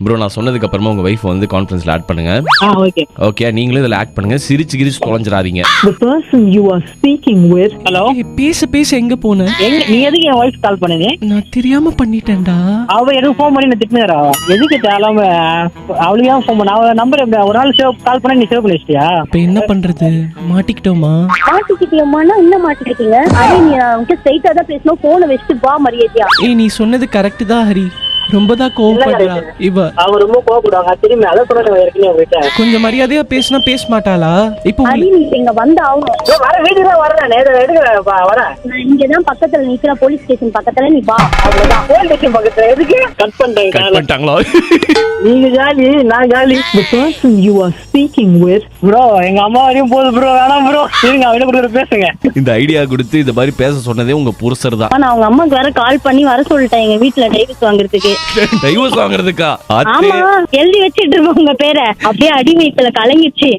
Bro நான் சொன்னதுக்கு அப்புறமா உங்க வைஃப் வந்து கான்ஃபரன்ஸ்ல ஆட் பண்ணுங்க. ஓகே ஓகே நீங்களும் இதுல ஆட் பண்ணுங்க. சிரிச்சு கிரிச்சு தொலைஞ்சிராதீங்க. The person you are speaking with. Hello பேச பேச எங்க போன? எங்க நீ எதுக்கு என் வைஃப் கால் பண்ணனே? நான் தெரியாம பண்ணிட்டேன்டா. அவ எனக்கு ஃபோன் பண்ணி திட்டுனறா. எதுக்கு தேலாம அவளுக்கு ஃபோன் பண்ண? அவ நம்பர் ஒரு நாள் சேவ் கால் பண்ண நீ சேவ் பண்ணி வச்சிட்டியா? இப்ப என்ன பண்றது? மாட்டிக்கிட்டோமா? மாட்டிக்கிட்டியம்மானா என்ன மாட்டிக்கிட்டீங்க? அதே நீ அவன்கிட்ட ஸ்ட்ரைட்டா தான் பேசணும். போனை வச்சுட்டு வா மரியாதையா. நீ சொன்னது கரெக்ட் தான் ஹரி. ரொம்ப தான் கோவப்படுறா இவ. அவ ரொம்ப கோவப்படுவாங்க. திரும்பி அத சொல்றேன் ஏற்கனவே அவகிட்ட. கொஞ்சம் மரியாதையா பேசினா பேச மாட்டாளா? இப்போ ஹரி நீ இங்க வந்து ஆகணும். வர வீட்டுல வரேன். எடுக்க வரேன். நான் இங்கதான் பக்கத்துல நிக்கிற போலீஸ் ஸ்டேஷன் பக்கத்துல நீ வா. அவ்வளவுதான். போலீஸ் ஸ்டேஷன் பக்கத்துல எதுக்கு? கட் பண்ணிட்டாங்களா? நீங்க ஜாலி நான் jolly. The person you are speaking with. Bro எங்க அம்மா வரையும் போகுது ப்ரோ. வேணாம் ப்ரோ. இருங்க அவன கூட பேசுங்க. இந்த ஐடியா கொடுத்து இந்த மாதிரி பேச சொன்னதே உங்க புருஷர் தான். நான் அவங்க அம்மாக்கு வேற கால் பண்ணி வர சொல்லிட்டேன் எங்க வீட்டுல டைவர்ஸ் வாங்குறதுக்கு. டைவர்ஸ் வாங்குறதுக்கா? ஆமா எழுதி வச்சிட்டு இருப்போம் உங்க பேரை. அப்படியே அடிமைத்துல கலங்கிடுச்சு.